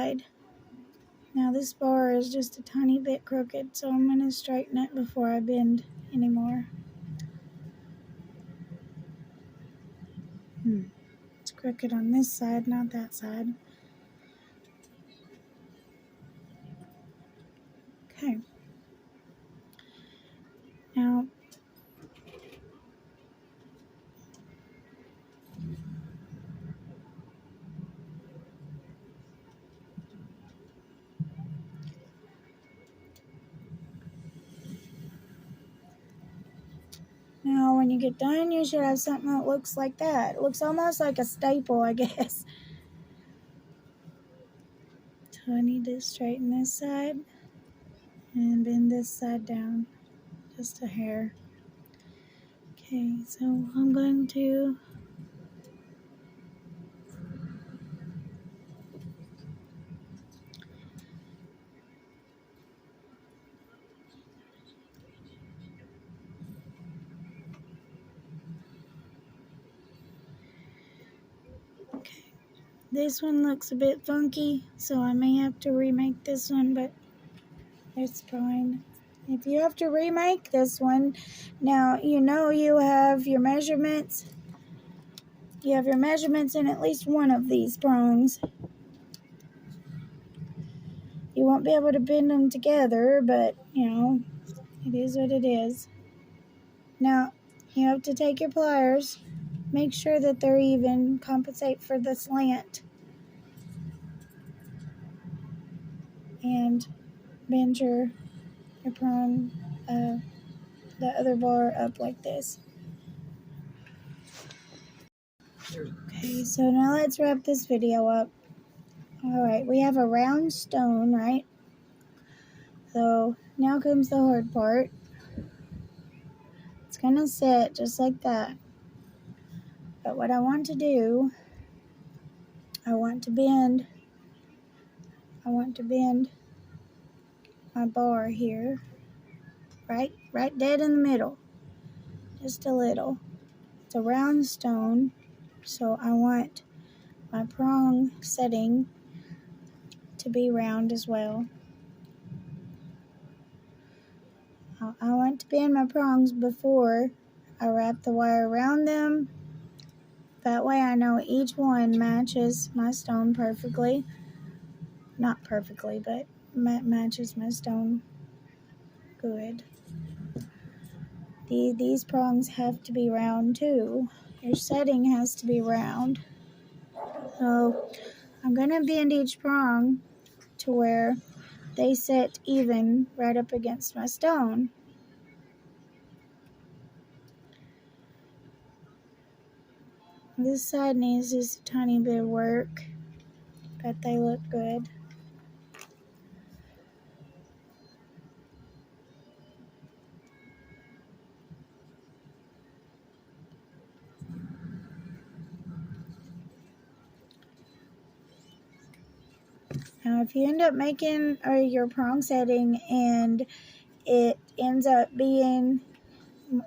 side. Now this bar is just a tiny bit crooked, so I'm going to straighten it before I bend anymore. It's crooked on this side, not that side. Okay. Now, when you get done, you should have something that looks like that. It looks almost like a staple, I guess. So I need to straighten this side and bend this side down just a hair. Okay, so I'm going to this one looks a bit funky, so I may have to remake this one, but it's fine. If you have to remake this one, now you know you have your measurements. You have your measurements in at least one of these prongs. You won't be able to bend them together, but you know, it is what it is. Now, you have to take your pliers, make sure that they're even, compensate for the slant, and bend your prong, the other bar up like this. Okay, so now let's wrap this video up. Alright, we have a round stone, right? So now comes the hard part. It's gonna sit just like that. But what I want to do, I want to bend my bar here. Right dead in the middle. Just a little. It's a round stone, so I want my prong setting to be round as well. I want to bend my prongs before I wrap the wire around them. That way I know each one matches my stone perfectly. Not perfectly, but matches my stone good. These prongs have to be round too. Your setting has to be round. So I'm going to bend each prong to where they sit even right up against my stone. This side needs just a tiny bit of work, but they look good. Now if you end up making your prong setting and it ends up being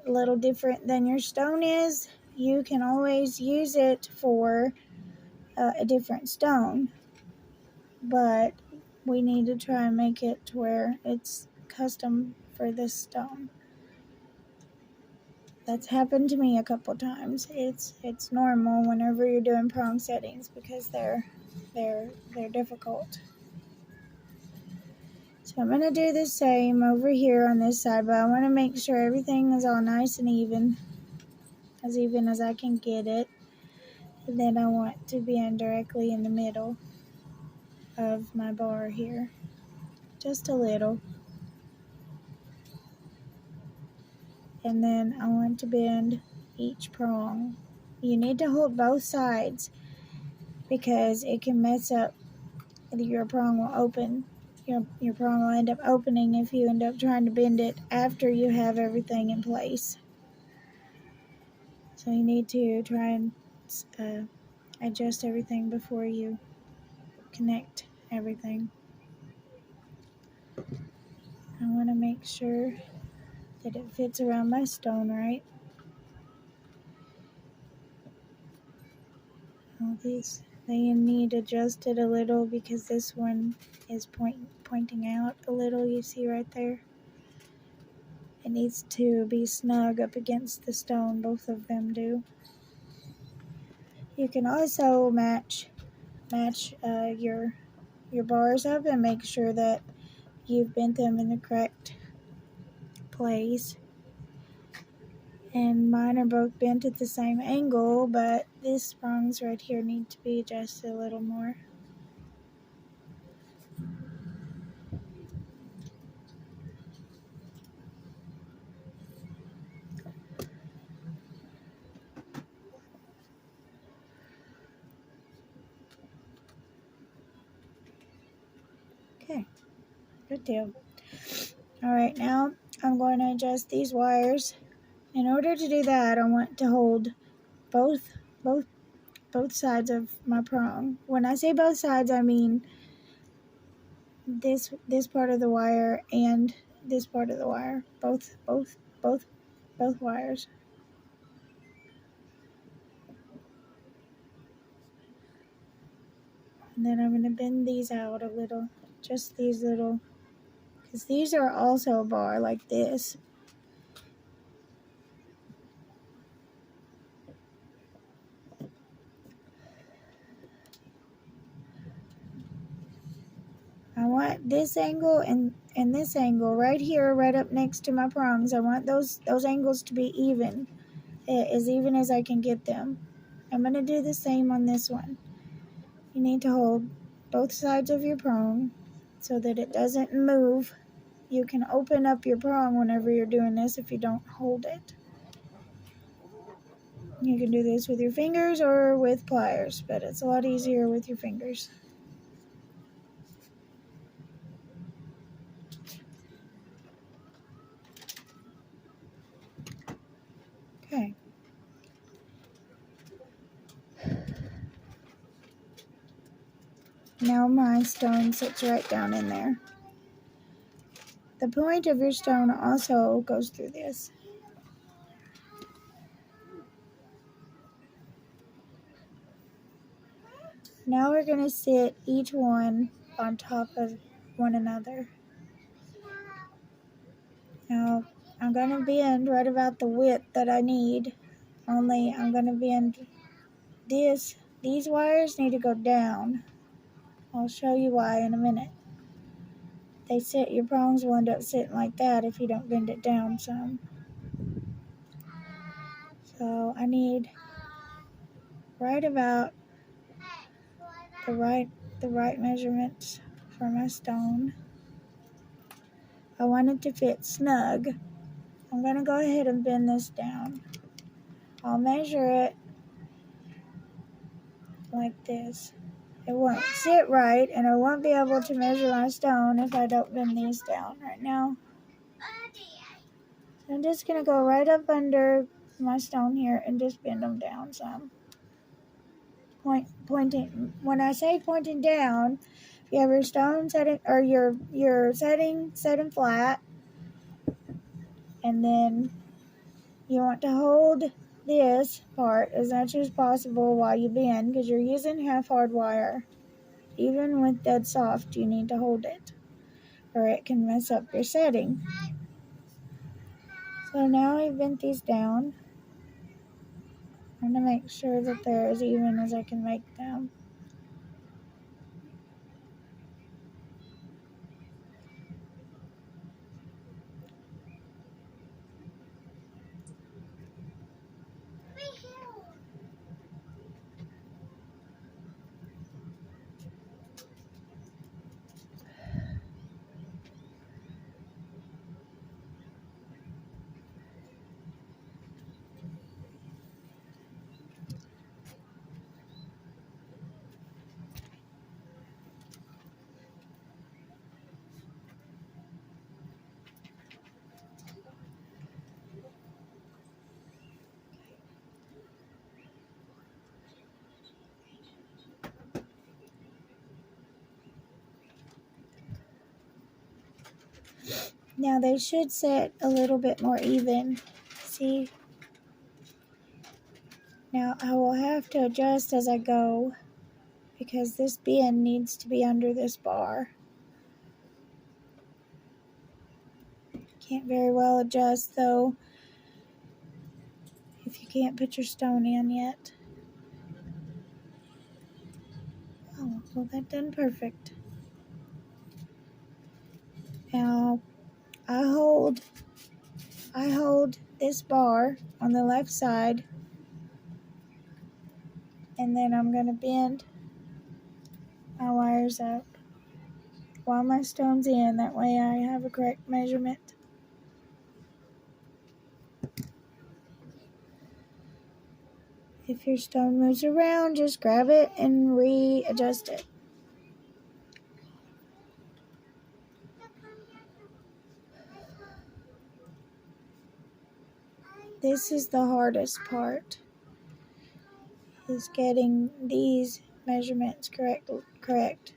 a little different than your stone is, you can always use it for a different stone. But we need to try and make it to where it's custom for this stone. That's happened to me a couple times. It's normal whenever you're doing prong settings because they're difficult. So I'm going to do the same over here on this side, but I want to make sure everything is all nice and even as I can get it. And then I want to bend directly in the middle of my bar here. Just a little. And then I want to bend each prong. You need to hold both sides because it can mess up. Your prong will open. Your prong will end up opening if you end up trying to bend it after you have everything in place. So you need to try and adjust everything before you connect everything. I want to make sure that it fits around my stone right. All these They need adjusted a little because this one is pointing out a little. You see right there? It needs to be snug up against the stone. Both of them do. You can also match your bars up and make sure that you've bent them in the correct place. And mine are both bent at the same angle, but these prongs right here need to be adjusted a little more. Okay, good deal. Alright, now I'm going to adjust these wires. In order to do that, I want to hold both sides of my prong. When I say both sides, I mean this part of the wire and this part of the wire. Both wires. And then I'm going to bend these out a little. Just these little, because these are also a bar like this. I want this angle and this angle right here, right up next to my prongs. I want those angles to be even, as even as I can get them. I'm going to do the same on this one. You need to hold both sides of your prong so that it doesn't move. You can open up your prong whenever you're doing this if you don't hold it. You can do this with your fingers or with pliers, but it's a lot easier with your fingers. Okay. Now my stone sits right down in there. The point of your stone also goes through this. Now we're going to sit each one on top of one another. Now I'm going to bend right about the width that I need, only I'm going to bend this. These wires need to go down. I'll show you why in a minute. Your prongs will end up sitting like that if you don't bend it down some. So I need right about the right measurements for my stone. I want it to fit snug. I'm going to go ahead and bend this down. I'll measure it like this. It won't sit right, and I won't be able to measure my stone if I don't bend these down right now. So I'm just going to go right up under my stone here and just bend them down some. Pointing. When I say pointing down, if you have your stone setting or your setting flat, and then you want to hold this part as much as possible while you bend, because you're using half hard wire. Even with dead soft, you need to hold it, or it can mess up your setting. So now I've bent these down. I'm going to make sure that they're as even as I can make them. Now they should sit a little bit more even. See? Now I will have to adjust as I go, because this bend needs to be under this bar. Can't very well adjust though if you can't put your stone in yet. Oh, well, that done perfect. Now I hold this bar on the left side, and then I'm going to bend my wires up while my stone's in. That way I have a correct measurement. If your stone moves around, just grab it and readjust it. This is the hardest part, is getting these measurements correct.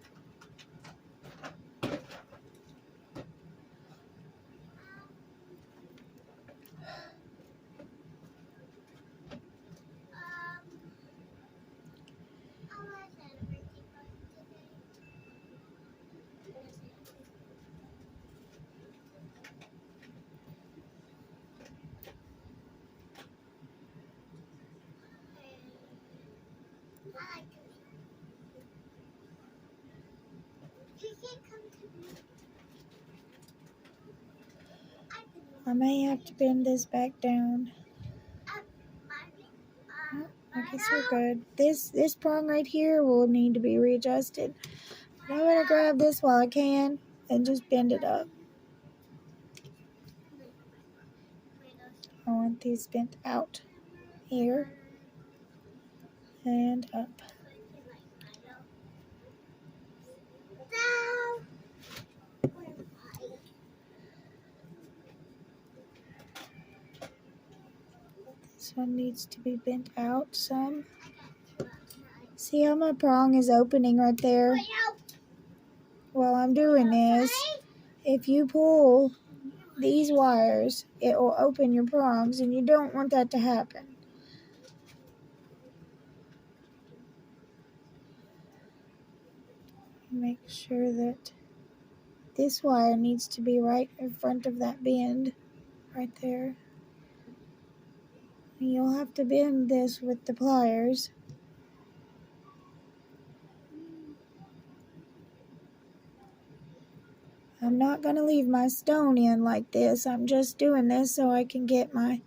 I may have to bend this back down. Oh, I guess we're good. This prong right here will need to be readjusted. But I'm going to grab this while I can and just bend it up. I want these bent out here and up. This one needs to be bent out some. See how my prong is opening right there? While I'm doing this, if you pull these wires, it will open your prongs, and you don't want that to happen. Make sure that this wire needs to be right in front of that bend right there. And you'll have to bend this with the pliers. I'm not going to leave my stone in like this. I'm just doing this so I can get my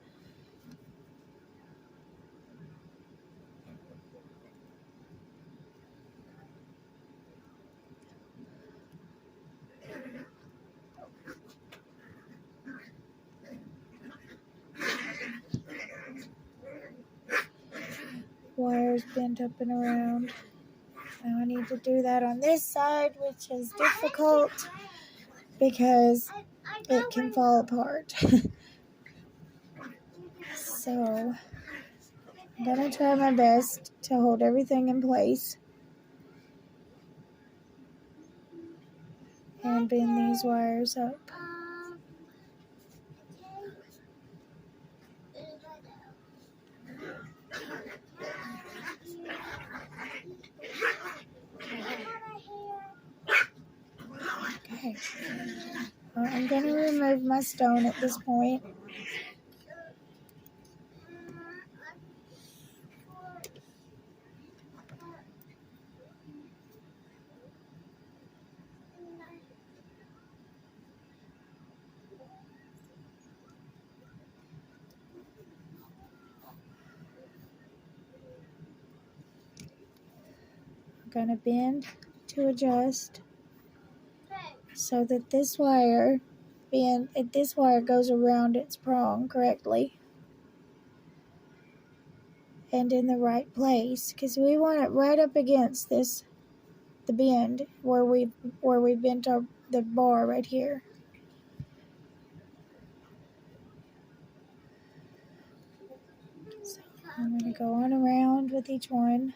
wires bent up and around. Now I need to do that on this side, which is difficult because it can fall apart. So I'm going to try my best to hold everything in place and bend these wires up. Okay. I'm going to remove my stone at this point. I'm going to bend to adjust so that this wire goes around its prong correctly and in the right place, because we want it right up against the bend where we bent the bar right here. So I'm going to go on around with each one.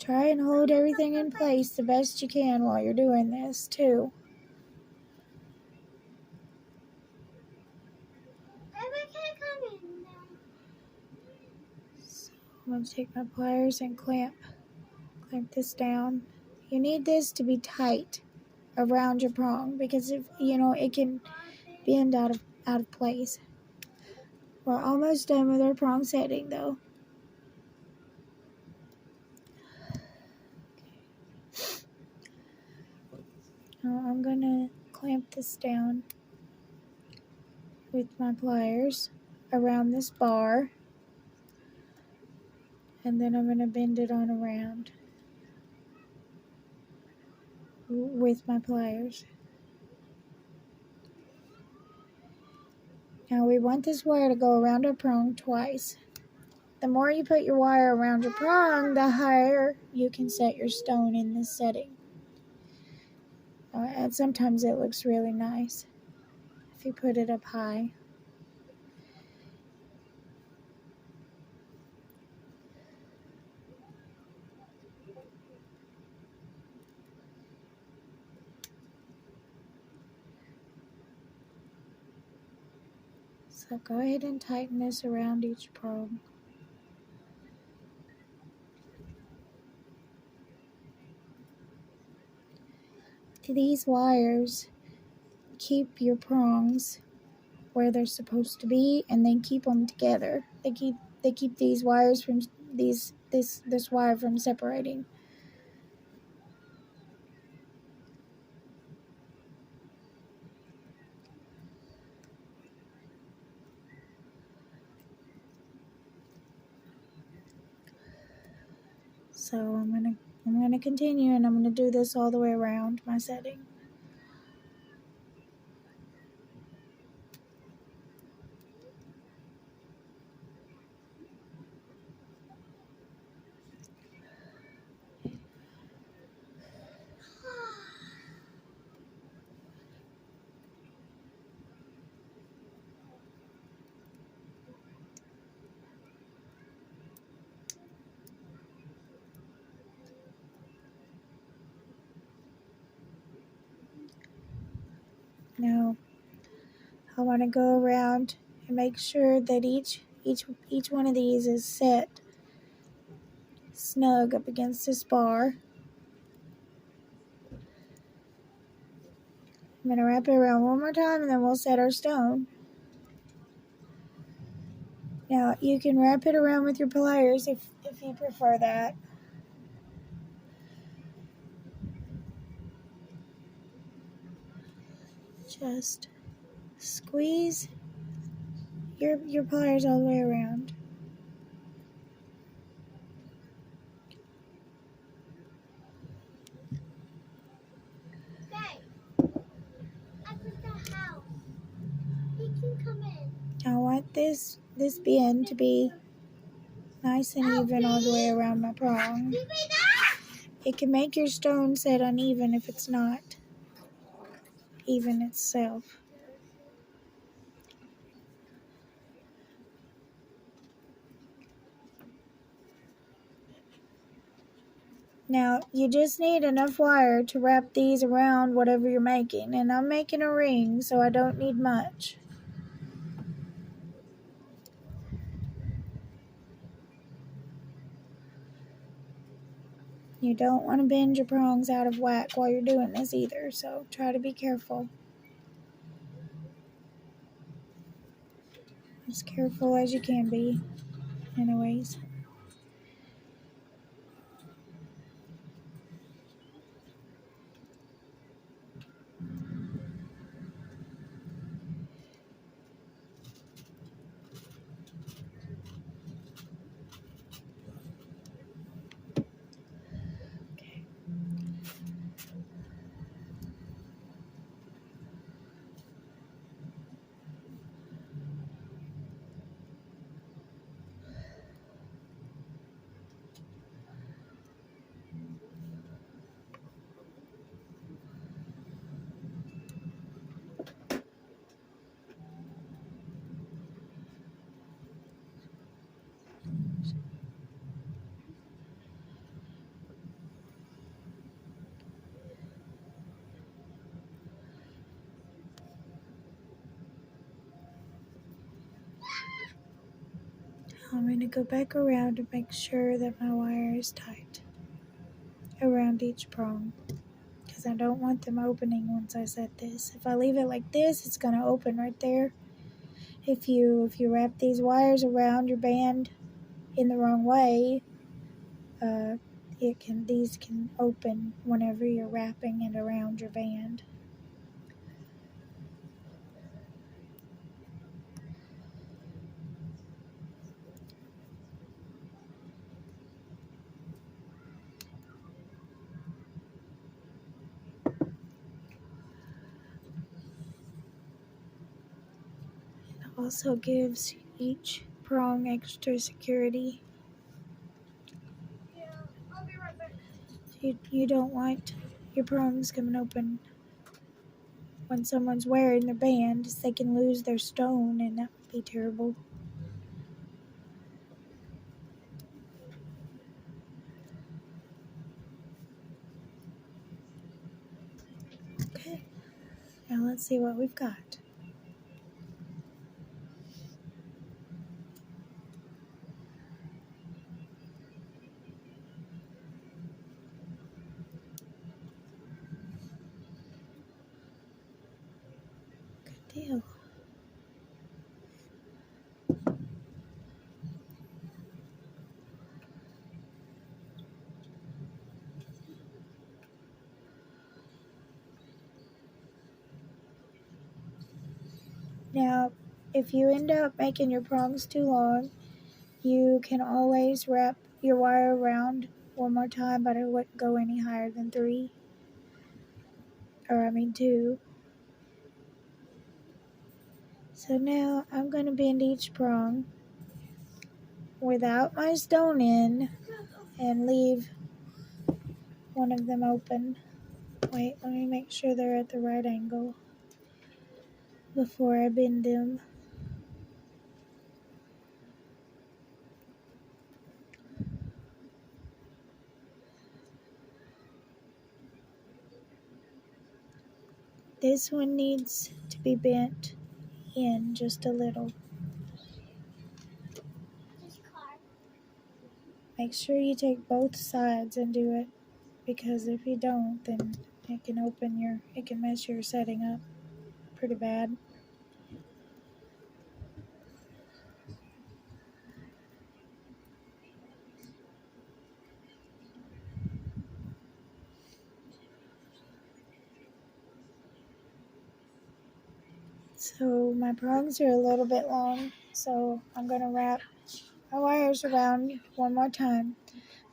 Try and hold everything in place the best you can while you're doing this too. So I'm going to take my pliers and clamp this down. You need this to be tight around your prong because if it can bend out of place. We're almost done with our prong setting though. Now I'm gonna clamp this down with my pliers around this bar, and then I'm gonna bend it on around with my pliers. Now we want this wire to go around our prong twice. The more you put your wire around your prong, the higher you can set your stone in this setting. And sometimes it looks really nice if you put it up high. So go ahead and tighten this around each prong. These wires keep your prongs where they're supposed to be, and they keep them together. They keep these wires from this wire from separating. So I'm gonna continue, and I'm gonna do this all the way around my setting. Now I want to go around and make sure that each one of these is set snug up against this bar. I'm going to wrap it around one more time, and then we'll set our stone. Now you can wrap it around with your pliers if you prefer that. Just squeeze your pliers all the way around. I want this bend to be nice and even all the way around my prong. It can make your stone set uneven if it's not even itself. Now, you just need enough wire to wrap these around whatever you're making. And I'm making a ring, so I don't need much. You don't want to bend your prongs out of whack while you're doing this either, so try to be careful. As careful as you can be, anyways. I'm going to go back around to make sure that my wire is tight around each prong, because I don't want them opening once I set this. If I leave it like this, it's going to open right there. If you wrap these wires around your band in the wrong way, these can open whenever you're wrapping it around your band. It also gives each prong extra security. Yeah, I'll be right back. You don't want your prongs coming open when someone's wearing their band, they can lose their stone, and that would be terrible. Okay, now let's see what we've got. Good deal. Now, if you end up making your prongs too long, you can always wrap your wire around one more time, but it wouldn't go any higher than 2. So now I'm going to bend each prong without my stone in and leave one of them open. Wait, let me make sure they're at the right angle before I bend them. This one needs to be bent in just a little. Make sure you take both sides and do it, because if you don't, then it can mess your setting up pretty bad. So my prongs are a little bit long, so I'm going to wrap my wires around one more time.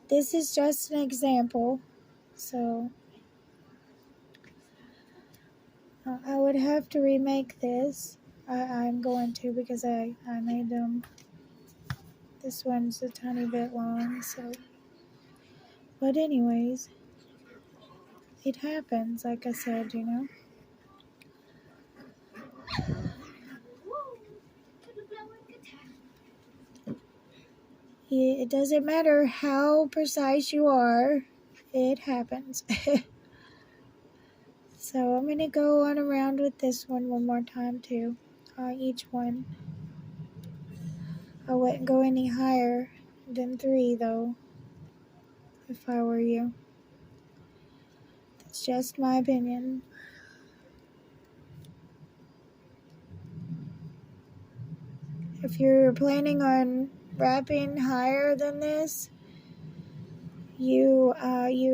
This is just an example, so I would have to remake this. I'm going to, because I made them. This one's a tiny bit long, so. But anyways, it happens, like I said, It doesn't matter how precise you are, it happens. So I'm going to go on around with this one more time too, each one. I wouldn't go any higher than 3 though, if I were you. That's just my opinion. If you're planning on wrapping higher than this, you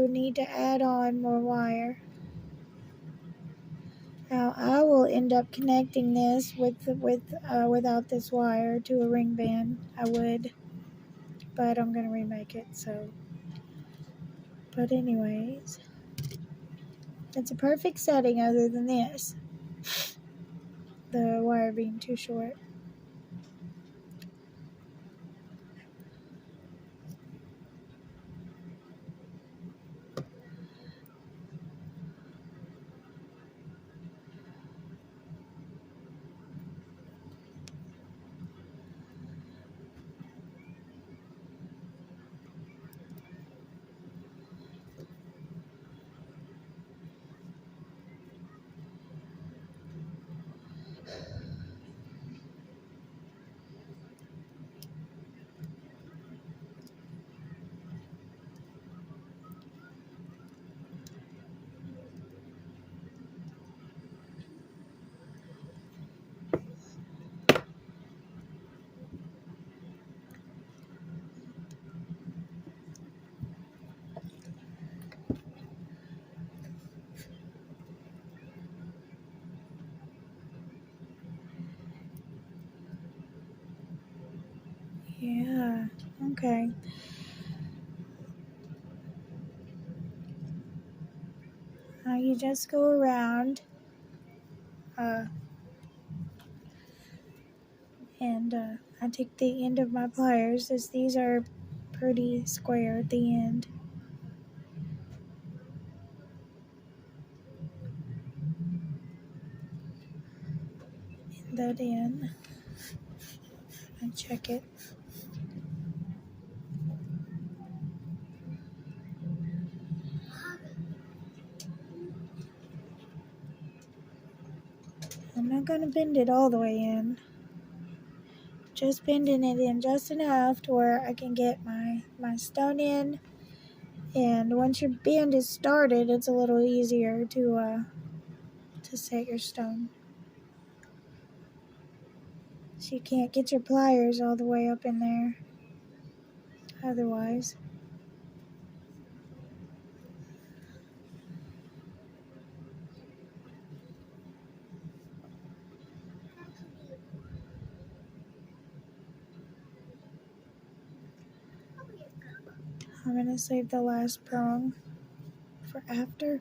need to add on more wire. Now I will end up connecting this without this wire to a ring band. I would, but I'm gonna remake it. So, but anyways, it's a perfect setting other than this, the wire being too short. Okay. Now you just go around and I take the end of my pliers as these are pretty square at the end. End that in and check it. I'm not going to bend it all the way in. Just bending it in just enough to where I can get my stone in. And once your bend is started, it's a little easier to set your stone. So you can't get your pliers all the way up in there otherwise. I'm going to save the last prong for after.